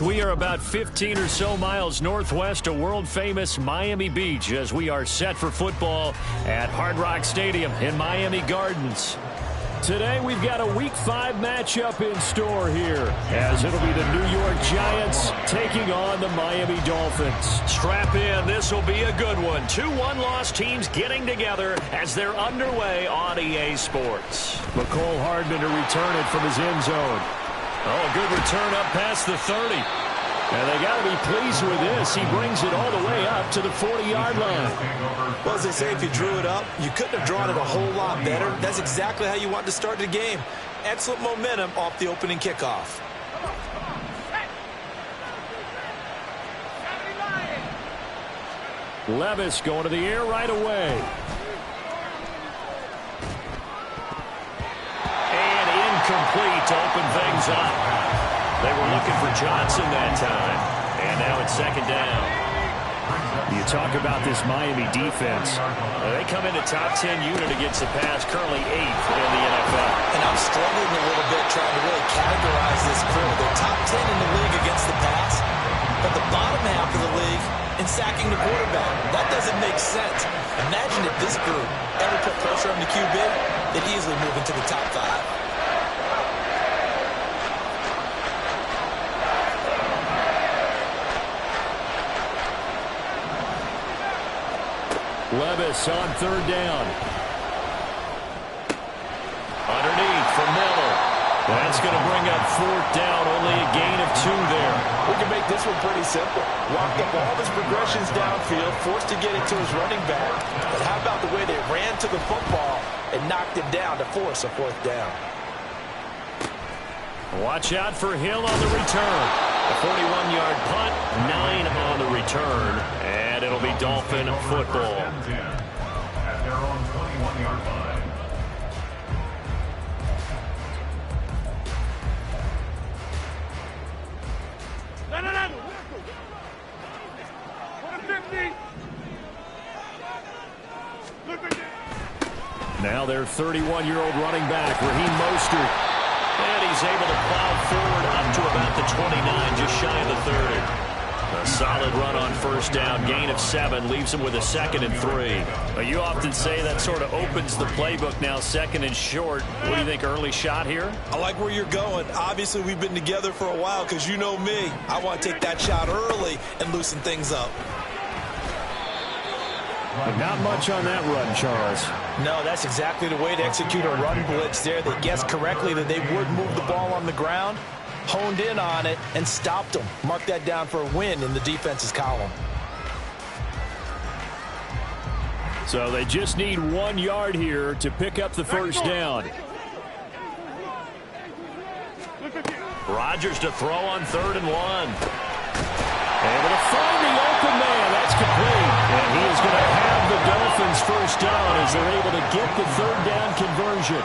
We are about 15 or so miles northwest of world-famous Miami Beach as we are set for football at Hard Rock Stadium in Miami Gardens. Today we've got a Week 5 matchup in store here as it'll be the New York Giants taking on the Miami Dolphins. Strap in, this will be a good one. Two one-loss teams getting together as they're underway on EA Sports. McCole Hardman to return it from his end zone. Oh, good return up past the 30. And they got to be pleased with this. He brings it all the way up to the 40-yard line. Well, as they say, if you drew it up, you couldn't have drawn it a whole lot better. That's exactly how you want to start the game. Excellent momentum off the opening kickoff. Levis going to the air right away. And incomplete to open things up. They were looking for Johnson that time. And now it's second down. You talk about this Miami defense. They come into top 10 unit against the pass, currently 8th in the NFL. And I'm struggling a little bit trying to really categorize this crew. They're top 10 in the league against the pass, but the bottom half of the league in sacking the quarterback. That doesn't make sense. Imagine if this group ever put pressure on the QB, they'd easily move into the top 5. Levis on third down. Underneath for Miller. That's going to bring up fourth down. Only a gain of 2 there. We can make this one pretty simple. Locked up all of his progressions downfield, forced to get it to his running back. But how about the way they ran to the football and knocked him down to force a fourth down? Watch out for Hill on the return. A 41-yard punt, 9 on the return, and it'll be Dolphin football. At their own 21-yard line. Now their 31-year-old running back, Raheem Mostert. And he's able to plow forward up to about the 29, just shy of the 30. A solid run on first down, gain of 7, leaves him with a 2nd and 3. You often say that sort of opens the playbook now, 2nd and short. What do you think, early shot here? I like where you're going. Obviously, we've been together for a while because you know me. I want to take that shot early and loosen things up. But not much on that run, Charles. No, that's exactly the way to execute a run blitz there. They guessed correctly that they would move the ball on the ground, honed in on it, and stopped them. Mark that down for a win in the defense's column. So they just need 1 yard here to pick up the first down. Rodgers to throw on 3rd and 1. Able to find the open man. That's complete. And he is going to have the Dolphins first down as they're able to get the 3rd down conversion.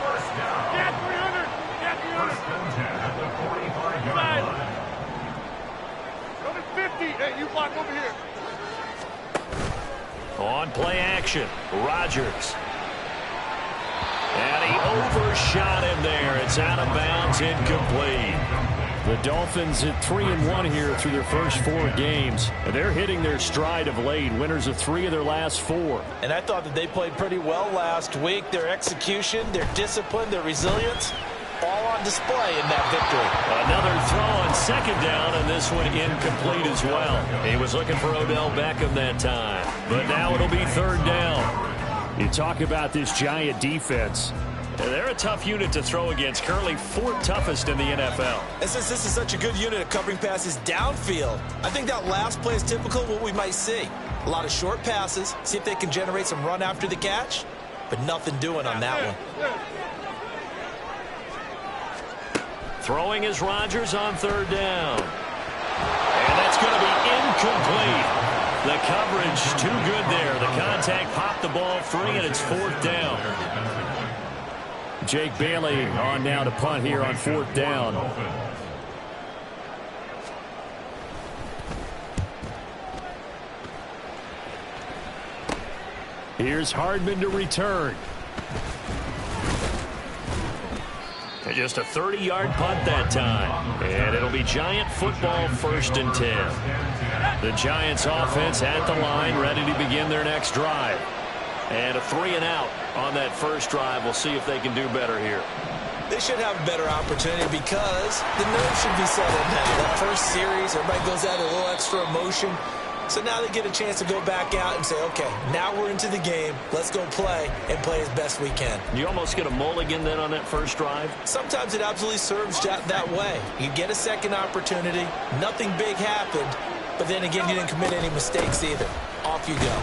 First down. Get 300. Get 300. First and 10 at the 45-yard line. Over 50. Hey, you block over here. On play action, Rodgers. And he overshot him there. It's out of bounds, incomplete. The Dolphins at 3-1 here through their first 4 games. They're hitting their stride of late, winners of 3 of their last 4. And I thought that they played pretty well last week. Their execution, their discipline, their resilience, all on display in that victory. Another throw on 2nd down, and this one incomplete as well. He was looking for Odell Beckham that time. But now it'll be 3rd down. You talk about this Giant defense. They're a tough unit to throw against, currently 4th toughest in the NFL. And since this is such a good unit at covering passes downfield, I think that last play is typical of what we might see. A lot of short passes, see if they can generate some run after the catch, but nothing doing on that one. Throwing is Rodgers on 3rd down. And that's going to be incomplete. The coverage too good there. The contact popped the ball free, and it's 4th down. Jake Bailey on now to punt here on 4th down. Here's Hardman to return. Just a 30-yard punt that time. And it'll be Giant football, 1st and 10. The Giants offense at the line, ready to begin their next drive. And a 3-and-out on that first drive. We'll see if they can do better here. They should have a better opportunity because the nerves should be settled now. That first series, everybody goes out a little extra emotion. So now they get a chance to go back out and say, okay, now we're into the game. Let's go play and play as best we can. You almost get a mulligan then on that first drive? Sometimes it absolutely serves that way. You get a second opportunity. Nothing big happened. But then again, you didn't commit any mistakes either. Off you go.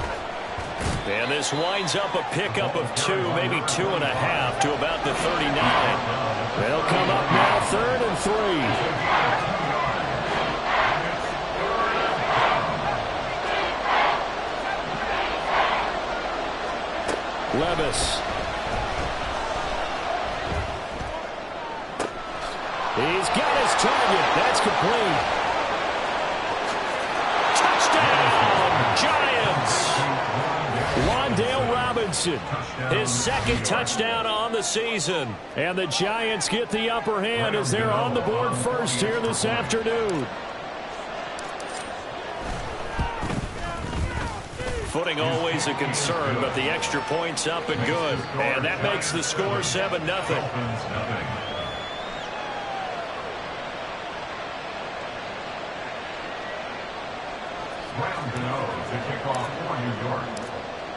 And this winds up a pickup of 2, maybe 2.5 to about the 39. They'll come up now 3rd and 3. Levis. He's got his target. That's complete. Touchdown, Giants. Wan'Dale Robinson, his 2nd touchdown on the season. And the Giants get the upper hand as they're on the board first here this afternoon. Footing always a concern, but the extra point's up and good. And that makes the score 7-0.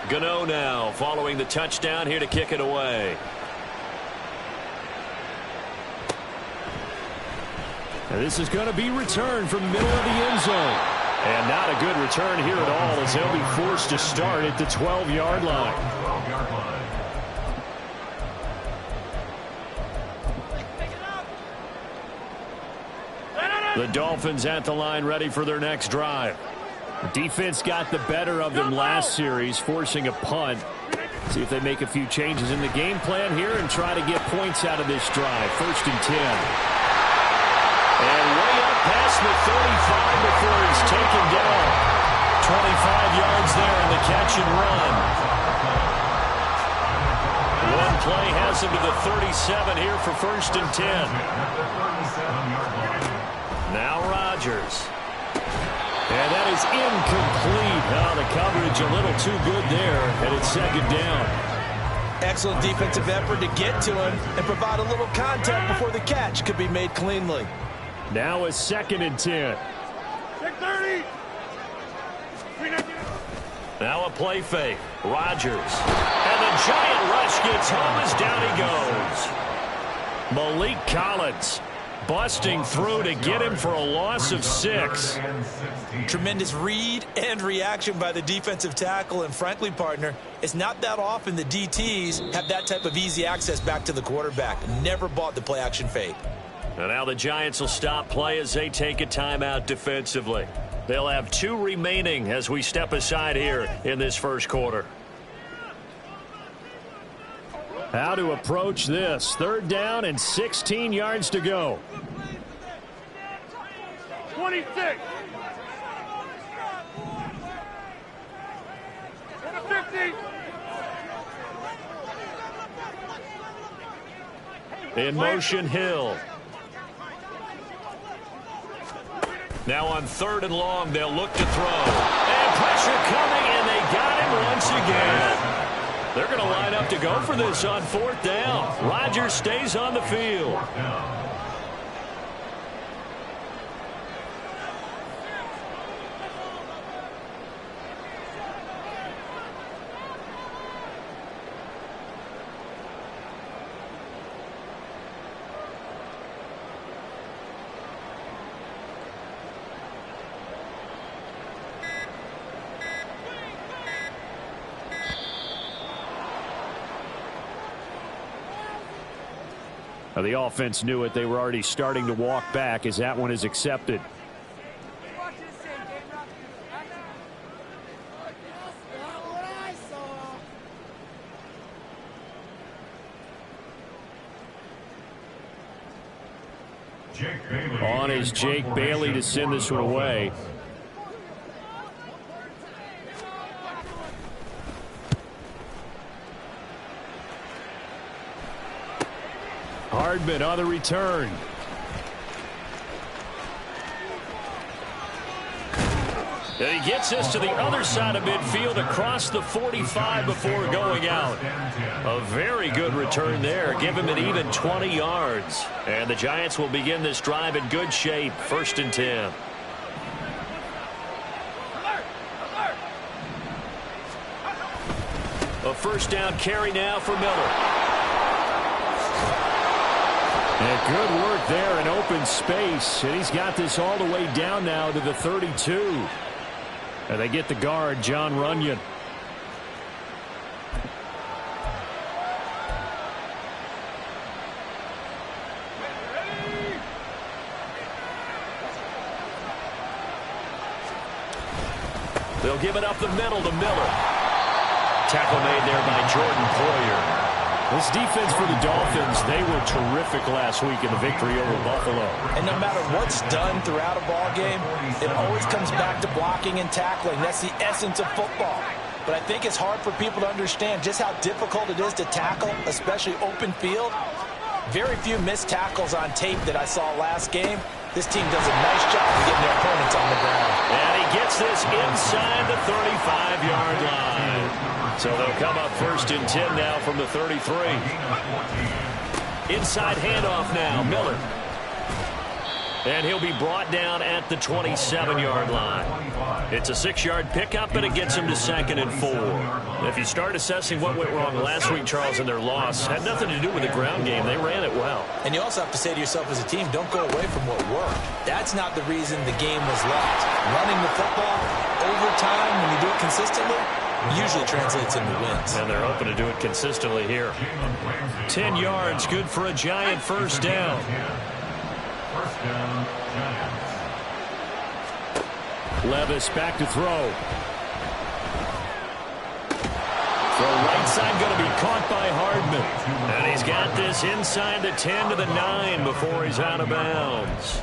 Gano now following the touchdown here to kick it away. And this is going to be returned from the middle of the end zone. And not a good return here at all as they'll be forced to start at the 12-yard line. The Dolphins at the line ready for their next drive. The defense got the better of them last series, forcing a punt. See if they make a few changes in the game plan here and try to get points out of this drive. 1st and 10. And way up past the 35 before he's taken down. 25 yards there in the catch and run. One play has him to the 37 here for 1st and 10. Now Rodgers. And that is incomplete. Oh, the coverage a little too good there, and it's 2nd down. Excellent defensive effort to get to him and provide a little contact before the catch could be made cleanly. Now a 2nd and 10. 6:30. Now a play fake. Rodgers. And the giant rush gets home as down he goes. Malik Collins busting through to get him for a loss of 6. Tremendous read and reaction by the defensive tackle. And frankly, partner, it's not that often the DTs have that type of easy access back to the quarterback. Never bought the play action fake. And now the Giants will stop play as they take a timeout defensively. They'll have 2 remaining as we step aside here in this first quarter. How to approach this. 3rd down and 16 yards to go. 26. 50. In motion, Hill. Now on 3rd and long, they'll look to throw. And pressure coming, and they got him once again. They're going to line up to go for this on 4th down. Rodgers stays on the field. The offense knew it. They were already starting to walk back as that one is accepted. On is Jake Bailey to send this one away. Hardman on the return. And he gets this to the other side of midfield across the 45 before going out. A very good return there. Give him an even 20 yards. And the Giants will begin this drive in good shape. 1st and 10. A first down carry now for Miller. And good work there in open space. And he's got this all the way down now to the 32. And they get the guard, John Runyon. They'll give it up the middle to Miller. Tackle made there by Jordan Poyer. This defense for the Dolphins, they were terrific last week in the victory over Buffalo. And no matter what's done throughout a ball game, it always comes back to blocking and tackling. That's the essence of football. But I think it's hard for people to understand just how difficult it is to tackle, especially open field. Very few missed tackles on tape that I saw last game. This team does a nice job of getting their opponents on the ground. And he gets this inside the 35-yard line. So they'll come up 1st and 10 now from the 33. Inside handoff now, Miller. And he'll be brought down at the 27-yard line. It's a 6-yard pickup, but it gets him to 2nd and 4. If you start assessing what went wrong last week, Charles, in their loss, had nothing to do with the ground game. They ran it well. And you also have to say to yourself as a team, don't go away from what worked. That's not the reason the game was lost. Running the football over time, when you do it consistently, usually translates into wins. And they're hoping to do it consistently here. 10 yards, good for a Giant first down. Levis back to throw. Throw right side going to be caught by Hardman. And he's got this inside the 10 to the 9 before he's out of bounds.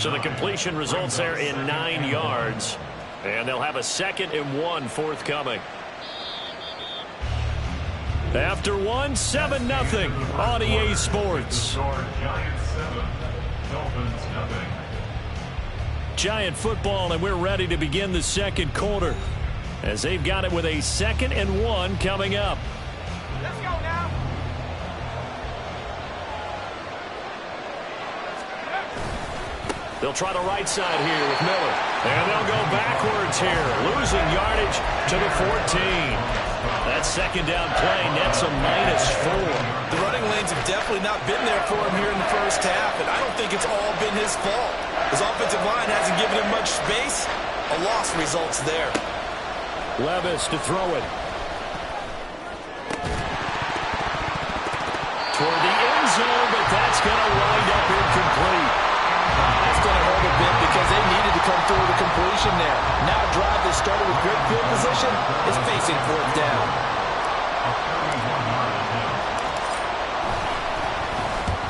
So the completion results there in 9 yards. And they'll have a 2nd and 1 forthcoming. After 1, 7-0 on EA Sports. Giant football, and we're ready to begin the second quarter as they've got it with a 2nd and 1 coming up. Let's go now. They'll try the right side here with Miller. And they'll go backwards here, losing yardage to the 14. That 2nd down play nets a -4. The running lanes have definitely not been there for him here in the first half, and I don't think it's all been his fault. His offensive line hasn't given him much space. A loss results there. Levis to throw it. Toward the end zone, but that's going to wind up incomplete. That's going to hurt a bit because they needed to come through the completion there. Now a drive that started with great field position is facing 4th down.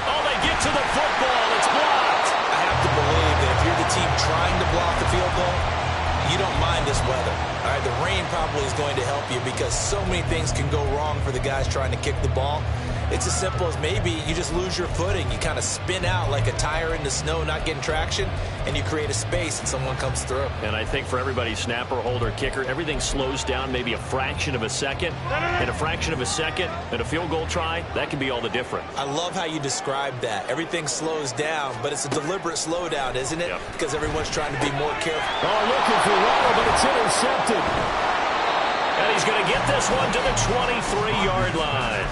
Oh, they get to the football. It's blocked. I have to believe that if you're the team trying to block the field goal, you don't mind this weather. All right, the rain probably is going to help you because so many things can go wrong for the guys trying to kick the ball. It's as simple as maybe you just lose your footing. You kind of spin out like a tire in the snow, not getting traction, and you create a space and someone comes through. And I think for everybody, snapper, holder, kicker, everything slows down maybe a fraction of a second. And a fraction of a second and a field goal try, that can be all the difference. I love how you describe that. Everything slows down, but it's a deliberate slowdown, isn't it? Yep. Because everyone's trying to be more careful. Oh, looking for Waddle, but it's intercepted. And he's going to get this one to the 23-yard line.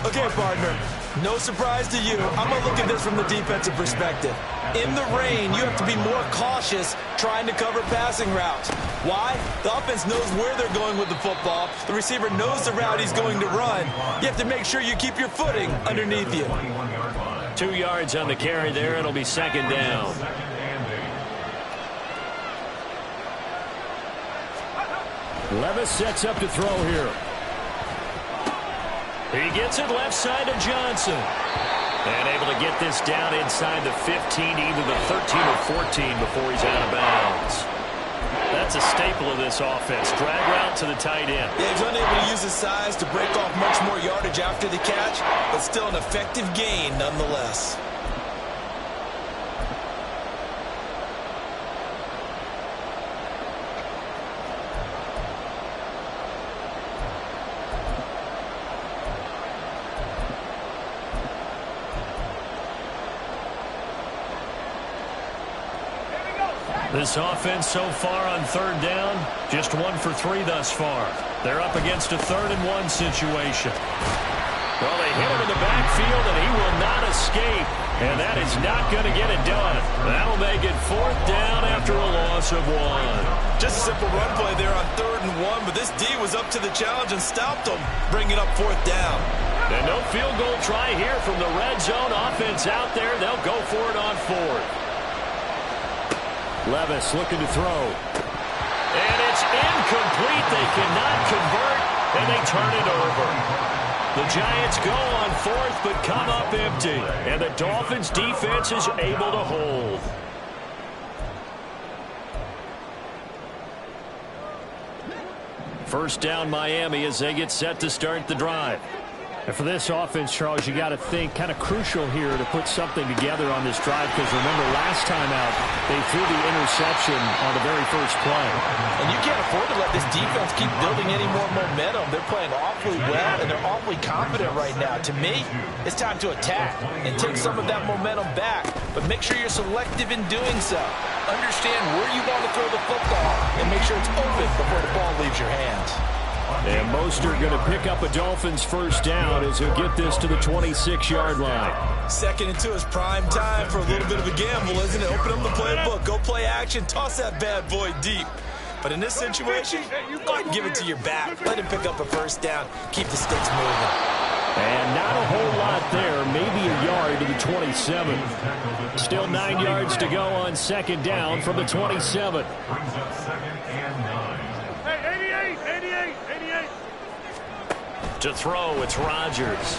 Okay, partner, no surprise to you. I'm going to look at this from the defensive perspective. In the rain, you have to be more cautious trying to cover passing routes. Why? The offense knows where they're going with the football. The receiver knows the route he's going to run. You have to make sure you keep your footing underneath you. 2 yards on the carry there. It'll be 2nd down. Levis sets up to throw here. He gets it left side to Johnson. And able to get this down inside the 15, either the 13 or 14 before he's out of bounds. That's a staple of this offense. Drag route to the tight end. Yeah, he's unable to use his size to break off much more yardage after the catch, but still an effective gain nonetheless. This offense so far on third down, just 1 for 3 thus far. They're up against a 3rd-and-1 situation. Well, they hit him in the backfield, and he will not escape. And that is not going to get it done. That'll make it 4th down after a loss of 1. Just a simple run play there on 3rd and 1, but this D was up to the challenge and stopped him, bringing up 4th down. And no field goal try here from the red zone offense out there. They'll go for it on 4th. Levis looking to throw. And it's incomplete. They cannot convert, and they turn it over. The Giants go on 4th, but come up empty. And the Dolphins defense is able to hold. First down Miami as they get set to start the drive. And for this offense, Charles, you got to think kind of crucial here to put something together on this drive, because remember last time out they threw the interception on the very first play. And you can't afford to let this defense keep building any more momentum. They're playing awfully well, and they're awfully confident right now. To me, it's time to attack and take some of that momentum back, but make sure you're selective in doing so. Understand where you want to throw the football and make sure it's open before the ball leaves your hands. And Mostert going to pick up a Dolphins first down as he'll get this to the 26-yard line. 2nd and 2 is prime time for a little bit of a gamble, isn't it? Open up the playbook, go play action, toss that bad boy deep. But in this situation, go ahead and give it to your back. Let him pick up a first down, keep the sticks moving. And not a whole lot there, maybe a yard to the 27. Still 9 yards to go on 2nd down from the 27. To throw, it's Rodgers.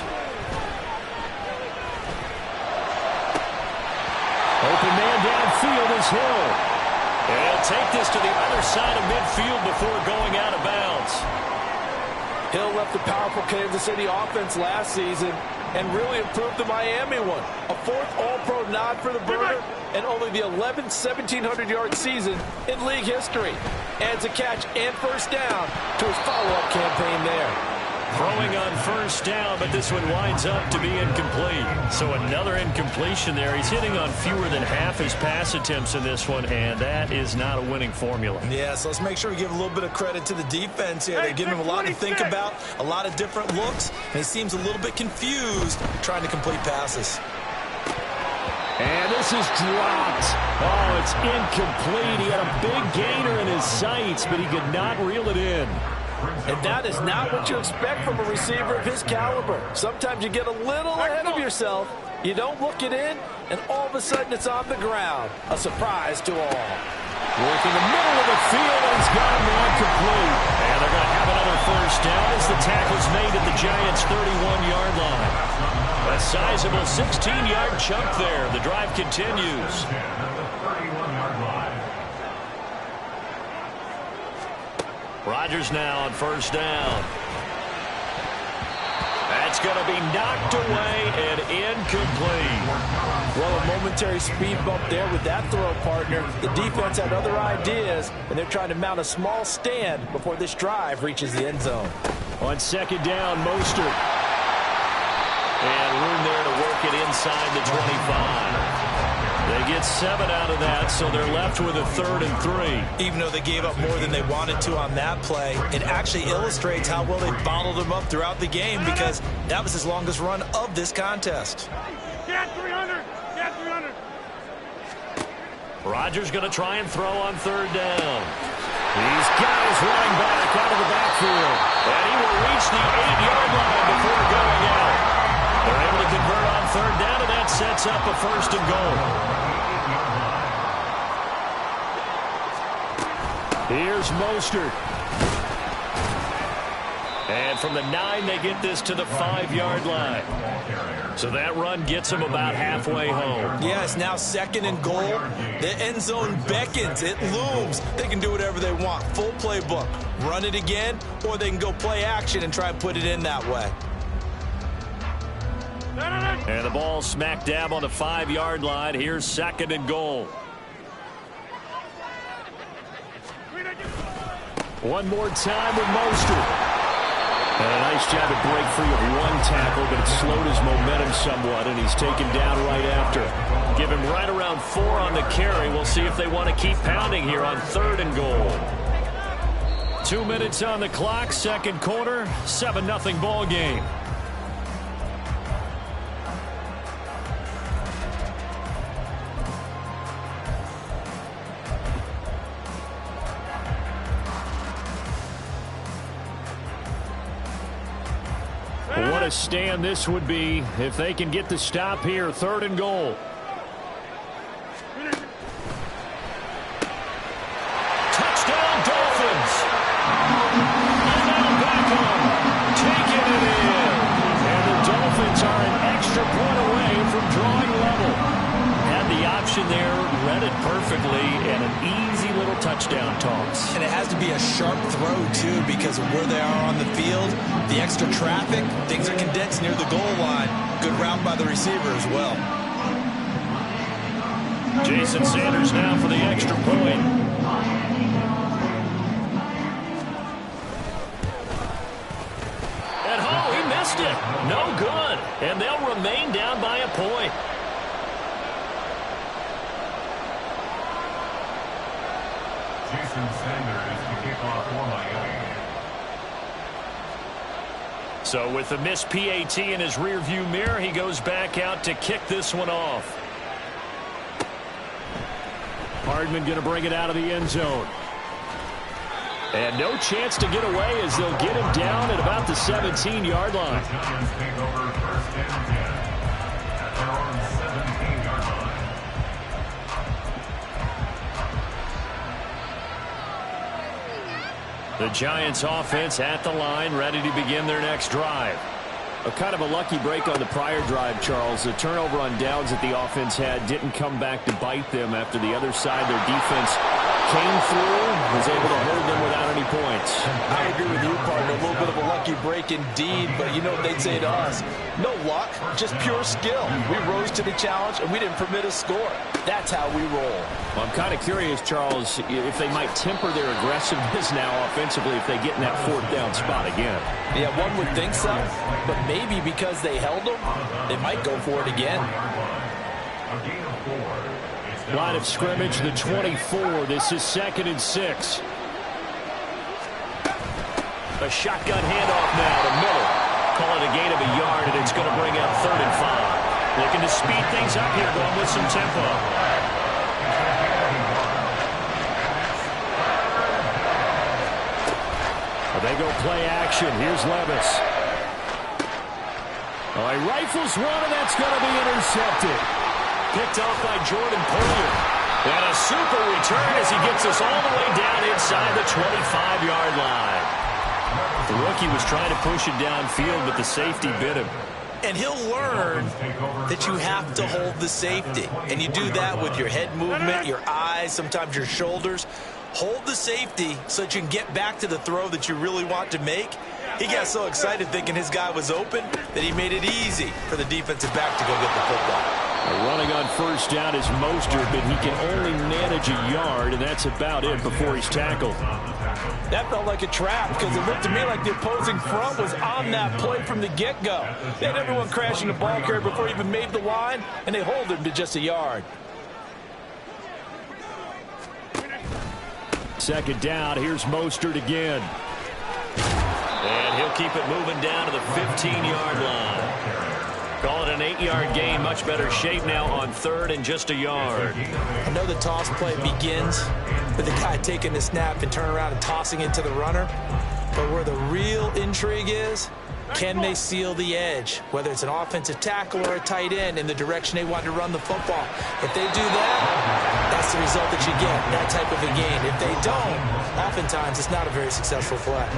Open man downfield is Hill. And he'll take this to the other side of midfield before going out of bounds. Hill left the powerful Kansas City offense last season and really improved the Miami one. A 4th All-Pro nod for the Burner and only the 11th 1,700-yard season in league history. Adds a catch and first down to his follow-up campaign there. Throwing on first down, but this one winds up to be incomplete. So another incompletion there. He's hitting on fewer than half his pass attempts in this one, and that is not a winning formula. Yeah, so let's make sure we give a little bit of credit to the defense here. They're giving him a lot to think about, a lot of different looks, and he seems a little bit confused trying to complete passes. And this is dropped. Oh, it's incomplete. He had a big gainer in his sights, but he could not reel it in. And that is not what you expect from a receiver of his caliber. Sometimes you get a little ahead of yourself, you don't look it in, and all of a sudden it's on the ground. A surprise to all. Working the middle of the field, and he's got him incomplete. And they're going to have another first down as the tackle's made at the Giants' 31-yard line. A sizable 16-yard chunk there. The drive continues. Rodgers now on first down. That's going to be knocked away and incomplete. Well, a momentary speed bump there with that throw, partner. The defense had other ideas, and they're trying to mount a small stand before this drive reaches the end zone. On 2nd down, Mostert. And room there to work it inside the 25. They get 7 out of that, so they're left with a 3rd and 3. Even though they gave up more than they wanted to on that play, it actually illustrates how well they bottled them up throughout the game, because that was his longest run of this contest. Get 300! Get 300! Rodgers going to try and throw on 3rd down. He's got his running back out of the backfield. And he will reach the 8-yard line before going out. They're able to convert on 3rd down, and that sets up a 1st and goal. Here's Mostert. And from the 9, they get this to the 5-yard line. So that run gets them about halfway home. Yeah, it's now 2nd and goal. The end zone beckons. It looms. They can do whatever they want. Full playbook. Run it again, or they can go play action and try and put it in that way. And the ball smack dab on the 5-yard line. Here's 2nd and goal. One more time with Mostert. And a nice job to break free of one tackle, but it slowed his momentum somewhat, and he's taken down right after. Give him right around 4 on the carry. We'll see if they want to keep pounding here on 3rd and goal. 2 minutes on the clock, 2nd quarter, 7-0 ball game. What a stand this would be if they can get the stop here. 3rd and goal. Touchdown, Dolphins. And now Beckham taking it in. And the Dolphins are an extra point away from drawing level. Had the option there, read it perfectly, and an easy little touchdown toss. And it has to be a sharp throw, too, because of where they are on the field, the extra traffic, things are condensed near the goal line. Good route by the receiver as well. Jason Sanders now for the extra point. And oh, he missed it. No good. And they'll remain down by a point. Jason Sanders to kick off for Miami. So with the missed PAT in his rearview mirror, he goes back out to kick this one off. Hardman going to bring it out of the end zone. And no chance to get away as they'll get him down at about the 17-yard line. The Giants take over 1st and 10 at their own 17-yard line. The Giants offense at the line, ready to begin their next drive. A kind of a lucky break on the prior drive, Charles. The turnover on downs that the offense had didn't come back to bite them after the other side. Their defense came through, was able to hold them without any points. I agree with you, partner. A little bit of a lucky break indeed, but you know what they'd say to us? No luck, just pure skill. We rose to the challenge, and we didn't permit a score. That's how we roll. Well, I'm kind of curious, Charles, if they might temper their aggressiveness now offensively if they get in that 4th down spot again. Yeah, one would think so, but maybe because they held them, they might go for it again. Line of scrimmage, the 24. This is 2nd and 6. A shotgun handoff now to Miller. Call it a gain of a yard, and it's going to bring up 3rd and 5. Looking to speed things up here, going with some tempo. They go play action. Here's Levis. Oh, he rifles one, and that's going to be intercepted. Picked off by Jordan Poyer. And a super return as he gets us all the way down inside the 25-yard line. The rookie was trying to push it downfield, but the safety bit him. And he'll learn that you have to hold the safety. And you do that with your head movement, your eyes, sometimes your shoulders. Hold the safety so that you can get back to the throw that you really want to make. He got so excited thinking his guy was open that he made it easy for the defensive back to go get the football. Running on 1st down is Mostert, but he can only manage a yard, and that's about it before he's tackled. That felt like a trap because it looked to me like the opposing front was on that play from the get-go. They had everyone crashing the ball carrier before he even made the line, and they hold him to just a yard. 2nd down, here's Mostert again. And he'll keep it moving down to the 15-yard line. Call it an 8-yard gain. Much better shape now on 3rd and just a yard. I know the toss play begins with the guy taking the snap and turning around and tossing it to the runner. But where the real intrigue is Can they seal the edge, whether it's an offensive tackle or a tight end, in the direction they want to run the football? If they do that, that's the result that you get, that type of a game. If they don't, oftentimes it's not a very successful play.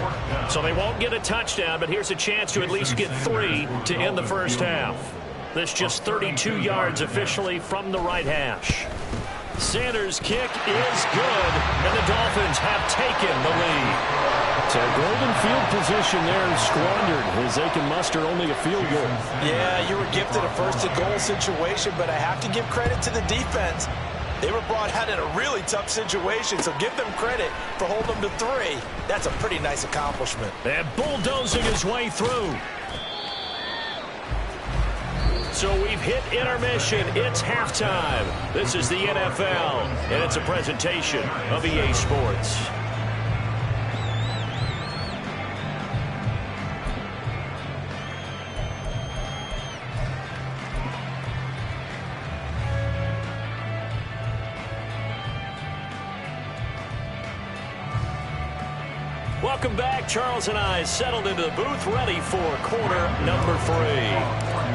So they won't get a touchdown, but here's a chance to at least get 3 to end the first half. This just 32 yards officially from the right hash. Sanders' kick is good, and the Dolphins have taken the lead. So golden field position there squandered as they can muster only a field goal. Yeah, you were gifted a first-and-goal situation, but I have to give credit to the defense. They were brought out in a really tough situation, so give them credit for holding them to 3. That's a pretty nice accomplishment. And bulldozing his way through. So we've hit intermission. It's halftime. This is the NFL, and it's a presentation of EA Sports. Welcome back. Charles and I settled into the booth, ready for quarter number 3.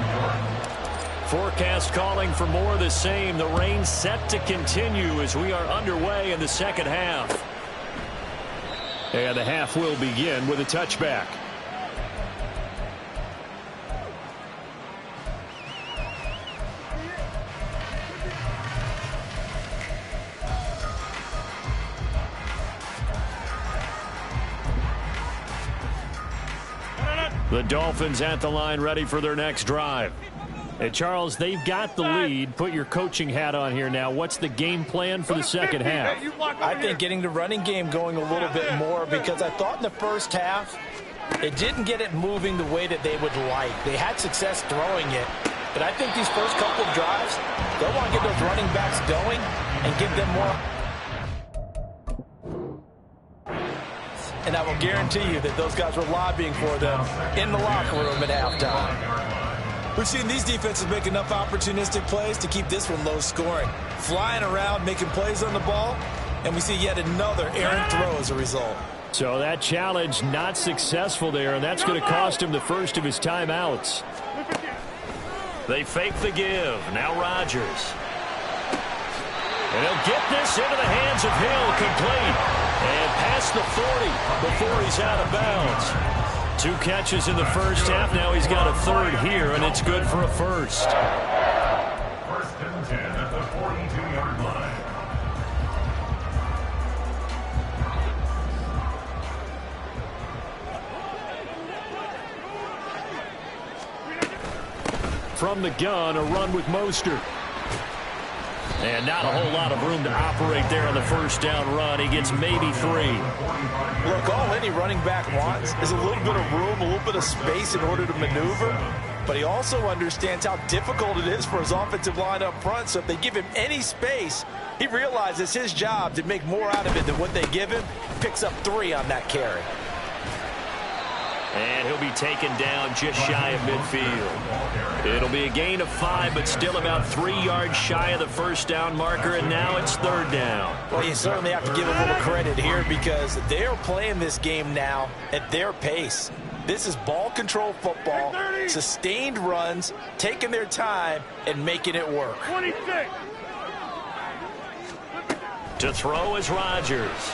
Forecast calling for more of the same. The rain set to continue as we are underway in the second half. And the half will begin with a touchback. The Dolphins at the line, ready for their next drive. Hey, Charles, they've got the lead. Put your coaching hat on here now. What's the game plan for the second half? I think getting the running game going a little bit more, because I thought in the first half it didn't get it moving the way that they would like. They had success throwing it, but I think these first couple of drives, they'll want to get those running backs going and give them more. And I will guarantee you that those guys were lobbying for them in the locker room at halftime. We've seen these defenses make enough opportunistic plays to keep this one low scoring. Flying around, making plays on the ball, and we see yet another errant throw as a result. So that challenge not successful there, and that's going to cost him the first of his timeouts. They fake the give. Now Rodgers. And he'll get this into the hands of Hill, complete. And past the 40 before he's out of bounds. 2 catches in the first half. Now he's got a third here, and it's good for a first. First and 10 at the 42-yard line. From the gun, a run with Mostert. And not a whole lot of room to operate there on the first down run. He gets maybe 3. Look, all any running back wants is a little bit of room, a little bit of space in order to maneuver. But he also understands how difficult it is for his offensive line up front. So if they give him any space, he realizes his job to make more out of it than what they give him. Picks up 3 on that carry. And he'll be taken down just shy of midfield. It'll be a gain of 5, but still about 3 yards shy of the first down marker, and now it's third down. Well, you certainly have to give a little credit here because they're playing this game now at their pace. This is ball control football, sustained runs, taking their time, and making it work. 26. To throw is Rodgers.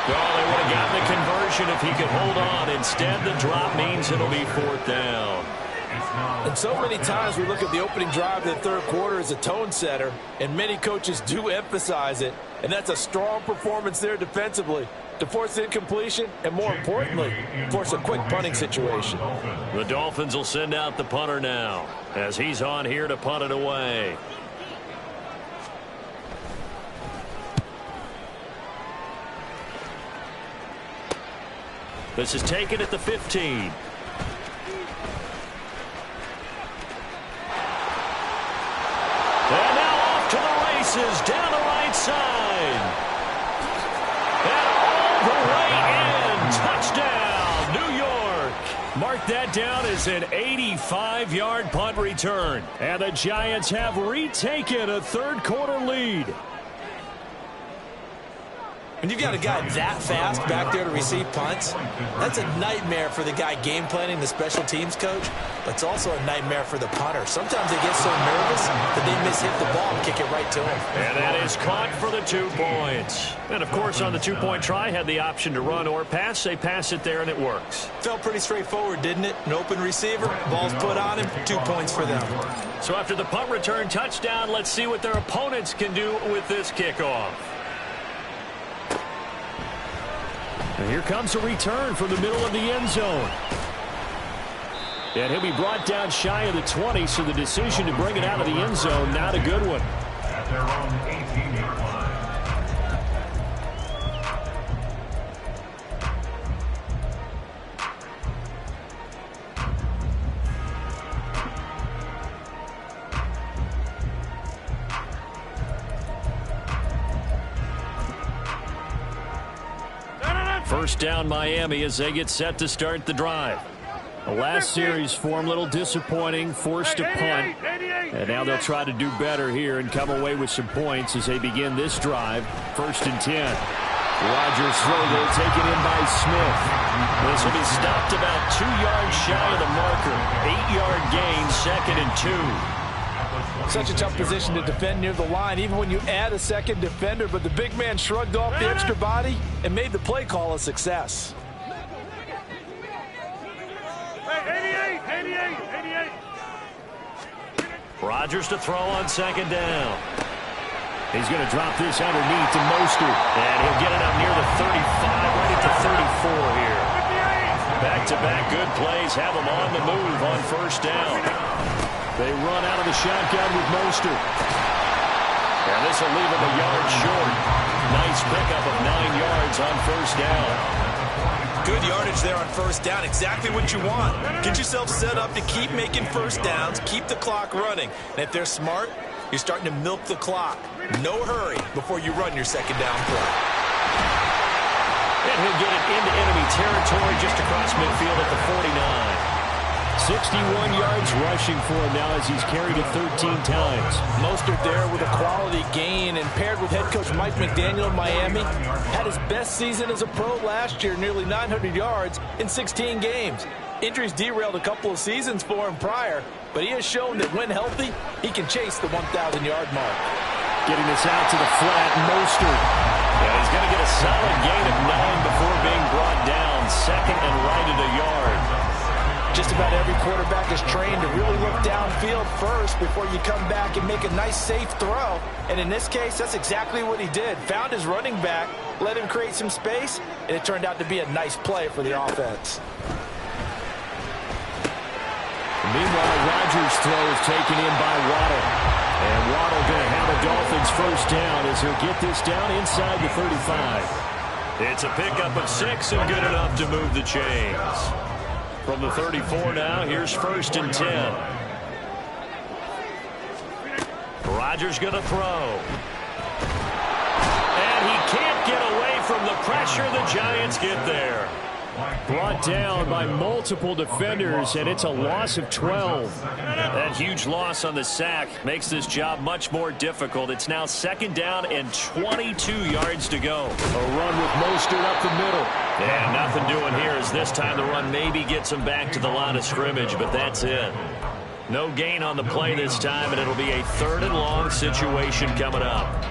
Well, they would have gotten the conversion if he could hold on. Instead, the drop means it'll be 4th down. And so many times we look at the opening drive of the third quarter as a tone setter, and many coaches do emphasize it, and that's a strong performance there defensively to force incompletion and, more importantly, force a quick punting situation. The Dolphins will send out the punter now as he's on here to punt it away. This is taken at the 15. And now off to the races down the right side. And all the way in. Touchdown, New York. Mark that down as an 85-yard punt return. And the Giants have retaken a third quarter lead. When you've got a guy that fast back there to receive punts, that's a nightmare for the guy game planning, the special teams coach, but it's also a nightmare for the punter. Sometimes they get so nervous that they mishit the ball and kick it right to him. And that is caught for the 2 points. And, of course, on the 2-point try, had the option to run or pass. They pass it there, and it works. Felt pretty straightforward, didn't it? An open receiver, ball's put on him, 2 points for them. So after the punt return touchdown, let's see what their opponents can do with this kickoff. And here comes a return from the middle of the end zone. And he'll be brought down shy of the 20, so the decision to bring it out of the end zone, not a good one. At their own 18-yard line. First down Miami as they get set to start the drive. The last series for them, a little disappointing, forced a punt. And now they'll try to do better here and come away with some points as they begin this drive. 1st and 10. Rodgers throw there, taken in by Smith. This will be stopped about 2 yards shy of the marker. 8-yard gain, 2nd and 2. Such a tough position to defend near the line, even when you add a second defender, but the big man shrugged off the extra body and made the play call a success. Hey, 88. Rodgers to throw on 2nd down. He's going to drop this underneath to Mostert, and he'll get it up near the 35, right at the 34 here. Back-to-back good plays have them on the move on 1st down. They run out of the shotgun with Mostert. And this will leave him a yard short. Nice pickup of 9 yards on 1st down. Good yardage there on 1st down. Exactly what you want. Get yourself set up to keep making 1st downs, keep the clock running. And if they're smart, you're starting to milk the clock. No hurry before you run your 2nd down play. And he'll get it into enemy territory just across midfield at the 49. 61 yards rushing for him now as he's carried it 13 times. Mostert there with a quality gain, and paired with head coach Mike McDaniel of Miami, had his best season as a pro last year, nearly 900 yards in 16 games. Injuries derailed a couple of seasons for him prior, but he has shown that when healthy, he can chase the 1,000-yard mark. Getting this out to the flat, Mostert. And he's going to get a solid gain of 9 before being brought down. 2nd and right at a yard. Just about every quarterback is trained to really look downfield first before you come back and make a nice, safe throw. And in this case, that's exactly what he did. Found his running back, let him create some space, and it turned out to be a nice play for the offense. Meanwhile, Rodgers' throw is taken in by Waddle. And Waddle going to have a Dolphins 1st down as he'll get this down inside the 35. It's a pickup of 6 and good enough to move the chains. From the 34 now, here's 1st and 10. Rodgers going to throw. And he can't get away from the pressure. The Giants get there. Brought down by multiple defenders, and it's a loss of 12. That huge loss on the sack makes this job much more difficult. It's now 2nd down and 22 yards to go. A run with Mostert up the middle. And nothing doing here as this time the run maybe gets him back to the line of scrimmage, but that's it. No gain on the play this time, and it'll be a 3rd and long situation coming up.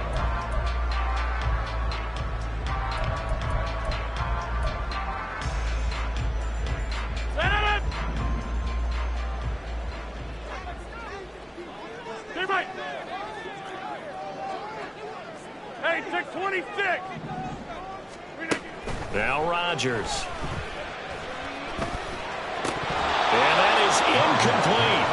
Hey, 626. Now Rodgers. And that is incomplete.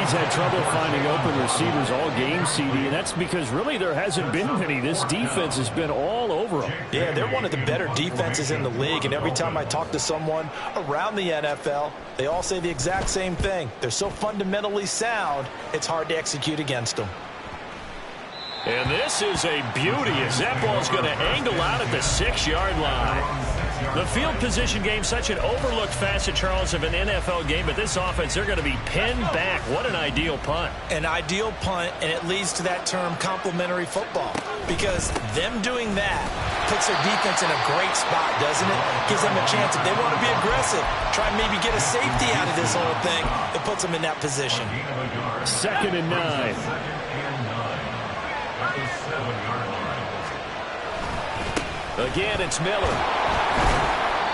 He's had trouble finding open receivers all game, CD, and that's because really there hasn't been many. This defense has been all over them. Yeah, they're one of the better defenses in the league, and every time I talk to someone around the NFL, they all say the exact same thing. They're so fundamentally sound, it's hard to execute against them. And this is a beauty as that ball's going to angle out at the 6-yard line. The field position game, such an overlooked facet, Charles, of an NFL game, but this offense, they're going to be pinned back. What an ideal punt. An ideal punt, and it leads to that term complimentary football, because them doing that puts their defense in a great spot, doesn't it? Gives them a chance if they want to be aggressive, try and maybe get a safety out of this whole thing. It puts them in that position. 2nd and 9. Again, it's Miller.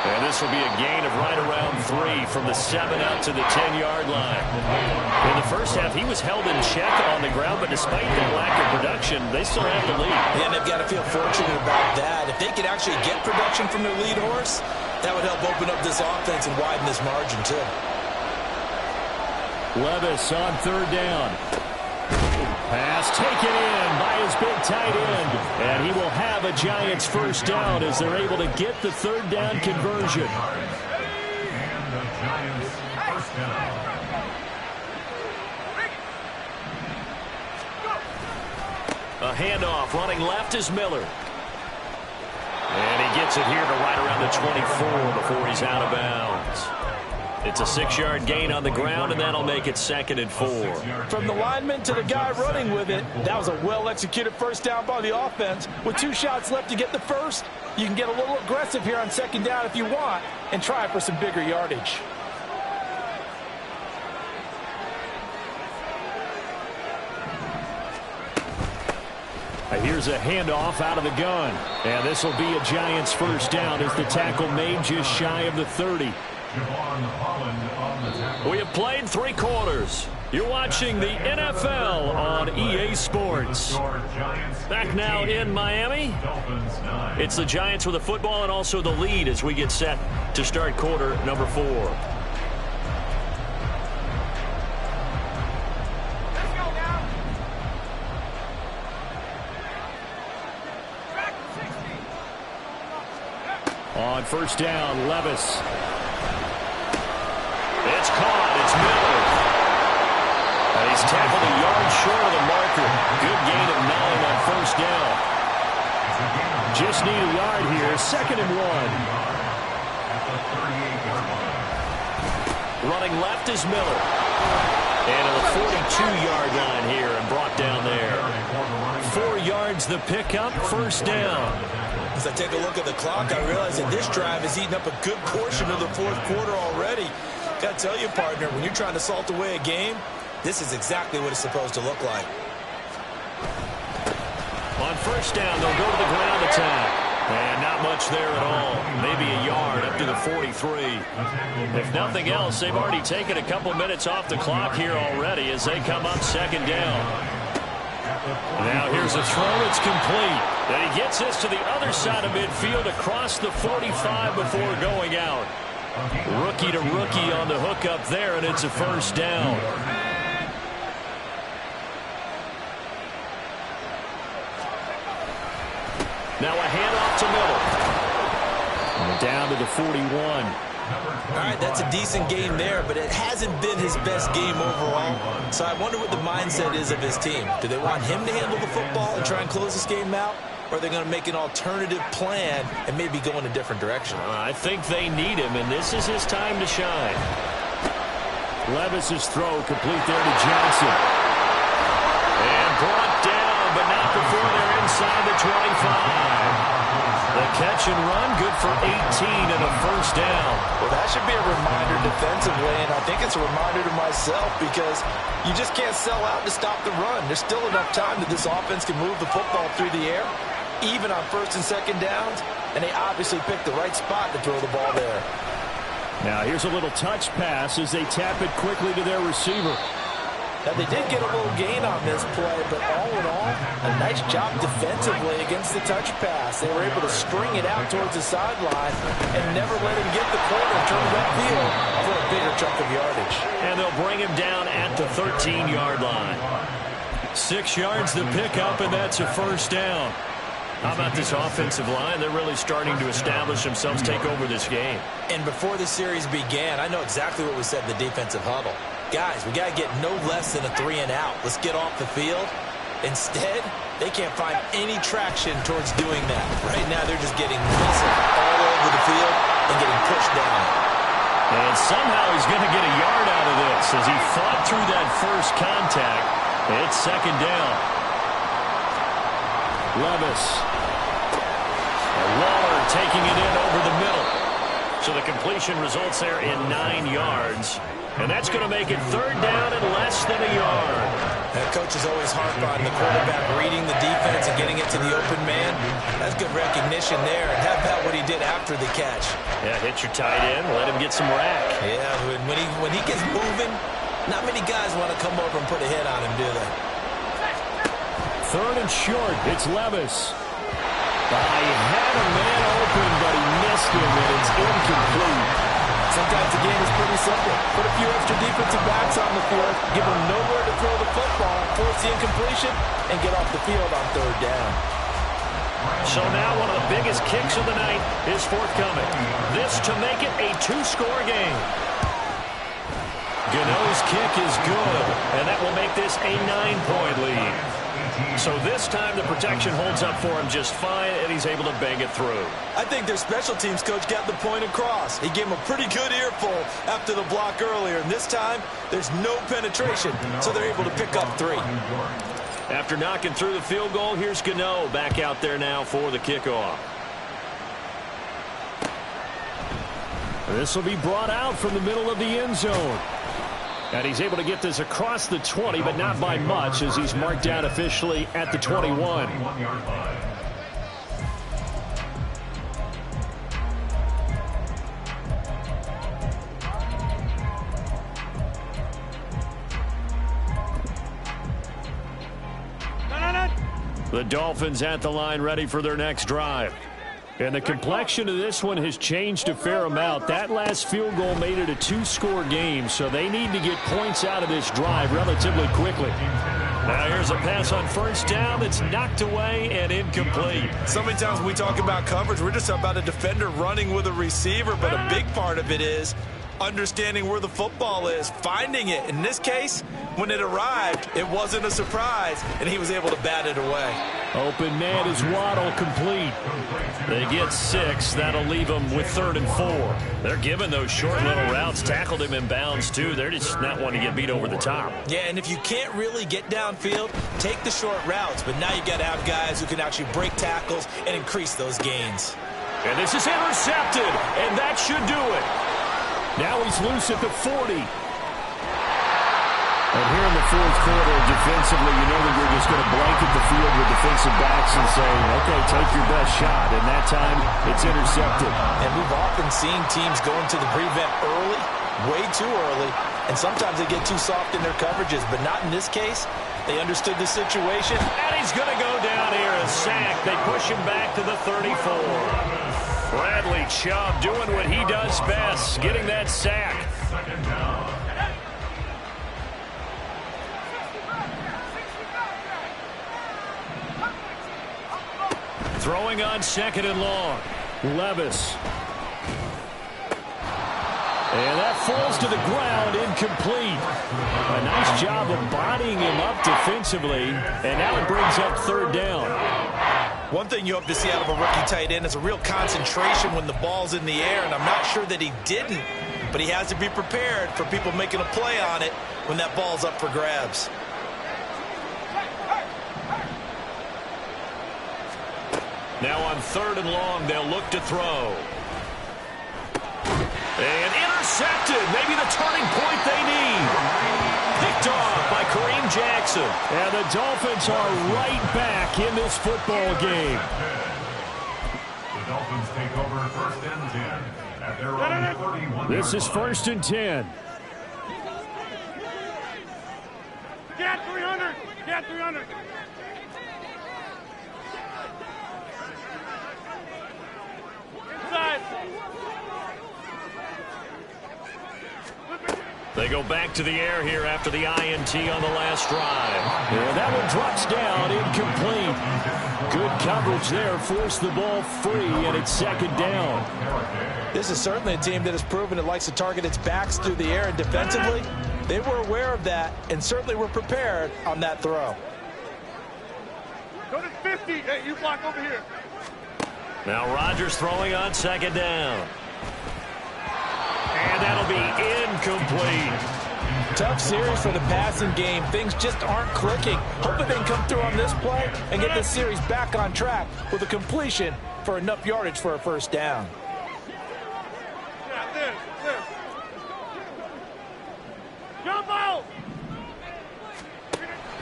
And this will be a gain of right around 3 from the 7 out to the 10-yard line. In the first half, he was held in check on the ground, but despite that lack of production, they still have the lead. Yeah, and they've got to feel fortunate about that. If they could actually get production from their lead horse, that would help open up this offense and widen this margin, too. Levis on 3rd down. Pass taken in by his big tight end. And he will have a Giants first down as they're able to get the 3rd down conversion. And the Giants first down. A handoff running left is Miller. And he gets it here to right around the 24 before he's out of bounds. It's a 6-yard gain on the ground, and that'll make it 2nd and 4. From the lineman to the guy running with it, that was a well-executed first down by the offense. With 2 shots left to get the first, you can get a little aggressive here on 2nd down if you want and try for some bigger yardage. Here's a handoff out of the gun. And this will be a Giants first down as the tackle made just shy of the 30. We have played 3 quarters. You're watching the NFL on EA Sports. Back now in Miami. It's the Giants with the football and also the lead as we get set to start quarter number 4. On first down, Levis. It's caught. It's Miller. And he's tackled a yard short of the marker. Good gain of 9 on first down. Just need a yard here. 2nd and 1. Running left is Miller. And at the 42-yard line here and brought down there. 4 yards the pickup, first down. As I take a look at the clock, I realize that this drive has eaten up a good portion of the 4th quarter already. Got to tell you, partner, when you're trying to salt away a game, this is exactly what it's supposed to look like. On first down, they'll go to the ground attack. And not much there at all. Maybe a yard up to the 43. If nothing else, they've already taken a couple minutes off the clock here already as they come up 2nd down. Now here's a throw. It's complete. And he gets this to the other side of midfield across the 45 before going out. Rookie to rookie on the hook up there, and it's a first down. Now a handoff to Miller. Down to the 41. All right, that's a decent game there, but it hasn't been his best game overall. So I wonder what the mindset is of his team. Do they want him to handle the football and try and close this game out? Or are they going to make an alternative plan and maybe go in a different direction? I think they need him, and this is his time to shine. Levis's throw complete there to Johnson. And brought down, but not before they're inside the 25. The catch and run, good for 18 and a first down. Well, that should be a reminder defensively, and I think it's a reminder to myself because you just can't sell out to stop the run. There's still enough time that this offense can move the football through the air, even on 1st and 2nd downs, and they obviously picked the right spot to throw the ball there. Now here's a little touch pass as they tap it quickly to their receiver. Now, they did get a little gain on this play, but all in all, a nice job defensively against the touch pass. They were able to string it out towards the sideline and never let him get the corner and turn it upfield for a bigger chunk of yardage. And they'll bring him down at the 13-yard line. 6 yards the pickup, and that's a first down. How about this offensive line? They're really starting to establish themselves, take over this game. And before the series began, I know exactly what we said in the defensive huddle. Guys, we got to get no less than a 3 and out. Let's get off the field. Instead, they can't find any traction towards doing that. Right now, they're just getting muscled all over the field and getting pushed down. And somehow he's going to get a yard out of this as he fought through that first contact. It's 2nd down. Levis. A taking it in over the middle. So the completion results there in 9 yards. And that's going to make it 3rd down and less than a yard. That coach is always hard on the quarterback reading the defense and getting it to the open man. That's good recognition there. And how about what he did after the catch? Yeah, hit your tight end, let him get some rack. Yeah, when he gets moving, not many guys want to come over and put a hit on him, do they? 3rd and short. It's Levis. He had a man open, but he missed him, and it's incomplete. Sometimes the game is pretty simple. Put a few extra defensive backs on the field, give them nowhere to throw the football, force the incompletion, and get off the field on 3rd down. So now one of the biggest kicks of the night is forthcoming. This to make it a 2-score game. Gano's kick is good, and that will make this a 9-point lead. So this time the protection holds up for him just fine, and he's able to bang it through. I think their special teams coach got the point across. He gave him a pretty good earful after the block earlier, and this time there's no penetration, so they're able to pick up 3. After knocking through the field goal, here's Gano back out there now for the kickoff. This will be brought out from the middle of the end zone. And he's able to get this across the 20, but not by much, as he's marked down officially at the 21. The Dolphins at the line, ready for their next drive. And the complexion of this one has changed a fair amount. That last field goal made it a 2-score game, so they need to get points out of this drive relatively quickly. Now here's a pass on 1st down that's knocked away and incomplete. So many times when we talk about coverage, we're just about a defender running with a receiver, but a big part of it is understanding where the football is, finding it. In this case, when it arrived, it wasn't a surprise, and he was able to bat it away. Open man is Waddle, complete. They get 6. That'll leave them with 3rd and 4. They're giving those short little routes. Tackled him in bounds, too. They're just not wanting to get beat over the top. Yeah, and if you can't really get downfield, take the short routes. But now you got to have guys who can actually break tackles and increase those gains. And this is intercepted, and that should do it. Now he's loose at the 40. And here in the 4th quarter, defensively, you know that you're just going to blanket the field with defensive backs and say, okay, take your best shot. And that time, it's intercepted. And we've often seen teams going to the prevent early, way too early, and sometimes they get too soft in their coverages, but not in this case. They understood the situation. And he's going to go down here, a sack. They push him back to the 34. Bradley Chubb doing what he does best, getting that sack. Throwing on 2nd and long. Levis. And that falls to the ground, incomplete. A nice job of bodying him up defensively, and now it brings up 3rd down. One thing you hope to see out of a rookie tight end is a real concentration when the ball's in the air, and I'm not sure that he didn't, but he has to be prepared for people making a play on it when that ball's up for grabs. Now on 3rd and long, they'll look to throw. And intercepted. Maybe the turning point they need. Picked off by Kareem Jackson. And the Dolphins are right back in this football game. The Dolphins take over 1st and 10 at their own 31. This is 1st and 10. Get 300. Get 300. Inside. They go back to the air here after the INT on the last drive. And that one drops down, incomplete. Good coverage there, forced the ball free, and it's 2nd down. This is certainly a team that has proven it likes to target its backs through the air, and defensively, they were aware of that and certainly were prepared on that throw. Go to 50. Hey, you block over here. Now Rodgers throwing on 2nd down. And that'll be incomplete. Tough series for the passing game. Things just aren't clicking. Hoping they can come through on this play and get this series back on track with a completion for enough yardage for a first down. Jump out!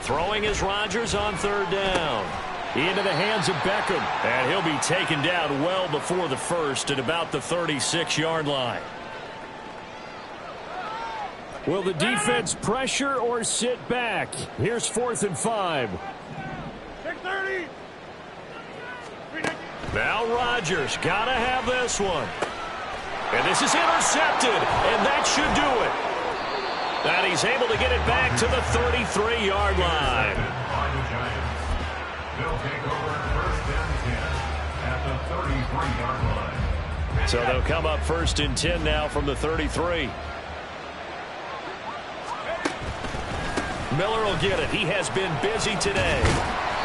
Throwing is Rodgers on third down. Into the hands of Beckham. And he'll be taken down well before the first at about the 36-yard line. Will the defense pressure or sit back? Here's 4th and 5. 6:30. Now Rodgers got to have this one. And this is intercepted, and that should do it. And he's able to get it back to the 33-yard line. They'll take over first and 10 at the 33-yard line. So they'll come up 1st and 10 now from the 33. Miller will get it. He has been busy today.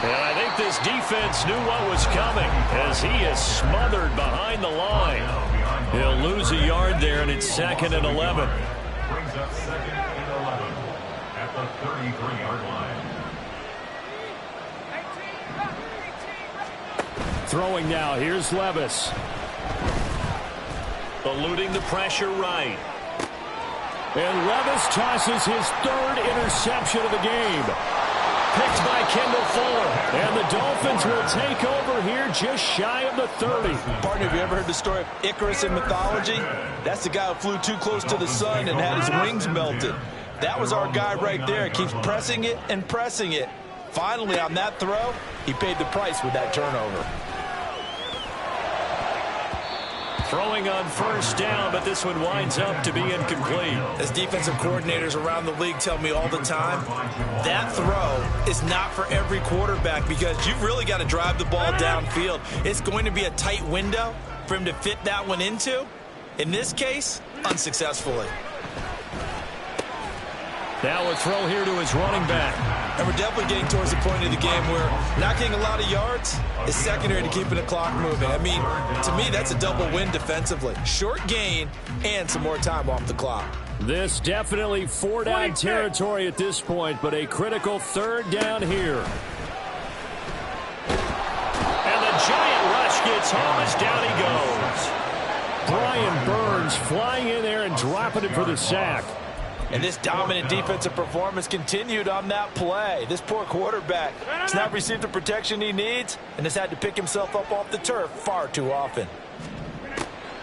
And I think this defense knew what was coming as he is smothered behind the line. He'll lose a yard there, and it's 2nd and 11. Brings up 2nd and 11 at the 33-yard line. Throwing now. Here's Levis. Eluding the pressure right. And Levis tosses his 3rd interception of the game. Picked by Kendall Fuller. And the Dolphins will take over here just shy of the 30. Partner, have you ever heard the story of Icarus in mythology? That's the guy who flew too close to the sun and had his wings melted. That was our guy right there. Keeps pressing it and pressing it. Finally, on that throw, he paid the price with that turnover. Throwing on first down, but this one winds up to be incomplete. As defensive coordinators around the league tell me all the time, that throw is not for every quarterback because you've really got to drive the ball downfield. It's going to be a tight window for him to fit that one into. In this case, unsuccessfully. Now a throw here to his running back. And we're definitely getting towards the point of the game where not getting a lot of yards is secondary to keeping the clock moving. I mean, to me, that's a double win defensively. Short gain and some more time off the clock. This definitely 4-down territory at this point, but a critical 3rd down here. And the giant rush gets home as down he goes. Brian Burns flying in there and dropping it for the sack. And this dominant defensive performance continued on that play. This poor quarterback has not received the protection he needs and has had to pick himself up off the turf far too often.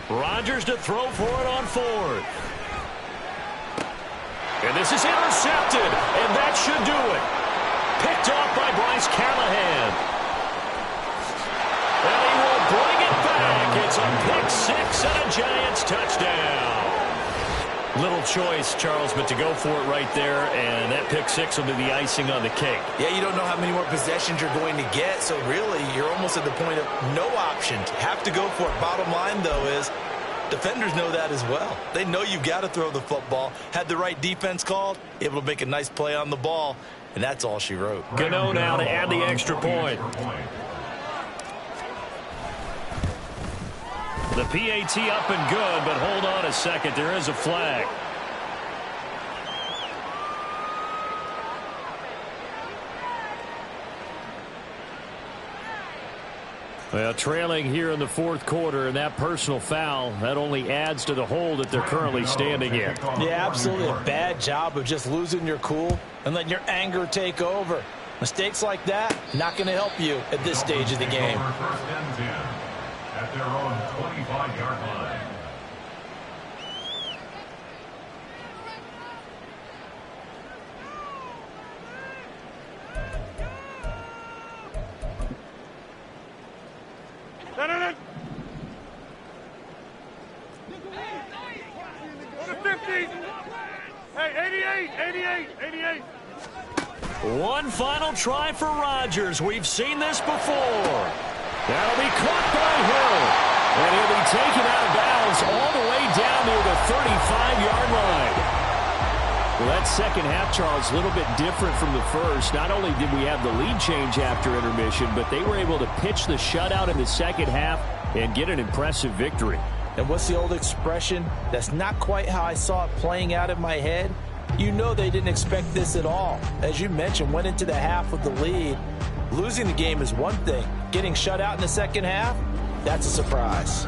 Rodgers to throw for it on 4th. And this is intercepted, and that should do it. Picked off by Bryce Callahan. And he will bring it back. It's a pick 6 and a Giants touchdown. Little choice, Charles, but to go for it right there, and that pick 6 will be the icing on the cake. Yeah, you don't know how many more possessions you're going to get, so really you're almost at the point of no options. Have to go for it. Bottom line, though, is defenders know that as well. They know you've got to throw the football. Had the right defense called, able to make a nice play on the ball, and that's all she wrote. Gano now to add the extra point. The PAT up and good, but hold on a second. There is a flag. Well, trailing here in the 4th quarter, and that personal foul, that only adds to the hole that they're currently standing in. Yeah, absolutely a bad job of just losing your cool and letting your anger take over. Mistakes like that, not going to help you at this stage of the game. First and 10 at their own 25-yard line. Go to 50. Hey, 88. One final try for Rodgers. We've seen this before. That'll be caught by Hill. And he'll be taken out of bounds all the way down near the 35-yard line. Well, that second half, Charles, a little bit different from the first. Not only did we have the lead change after intermission, but they were able to pitch the shutout in the second half and get an impressive victory. And what's the old expression? That's not quite how I saw it playing out in my head, You know they didn't expect this at all. As you mentioned, went into the half with the lead. Losing the game is one thing. Getting shut out in the second half, that's a surprise.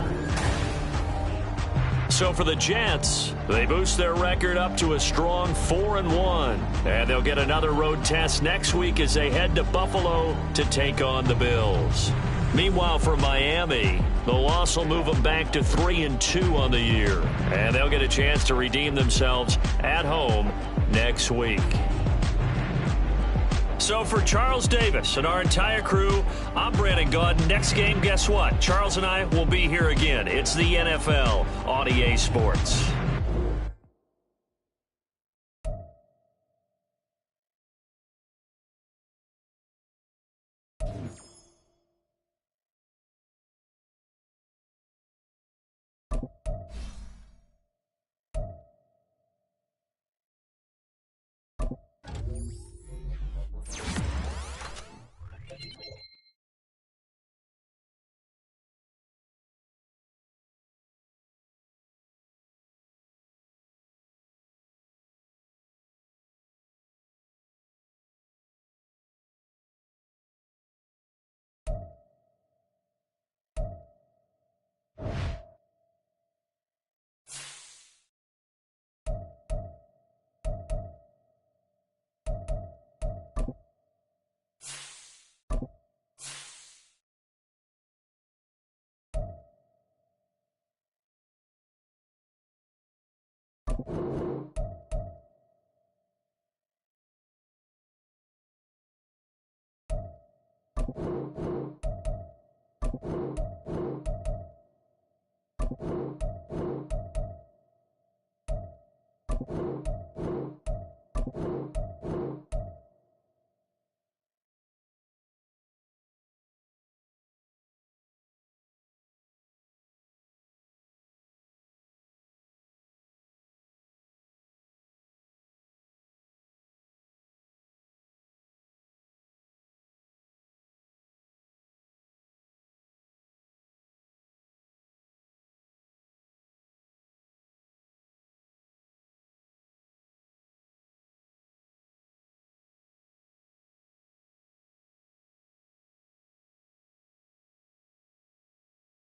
So for the Jets, they boost their record up to a strong 4-1. And they'll get another road test next week as they head to Buffalo to take on the Bills. Meanwhile, for Miami, the loss will move them back to 3-2 on the year. And they'll get a chance to redeem themselves at home next week. So for Charles Davis and our entire crew, I'm Brandon Gaudin. Next game, guess what? Charles and I will be here again. It's the NFL on EA Sports.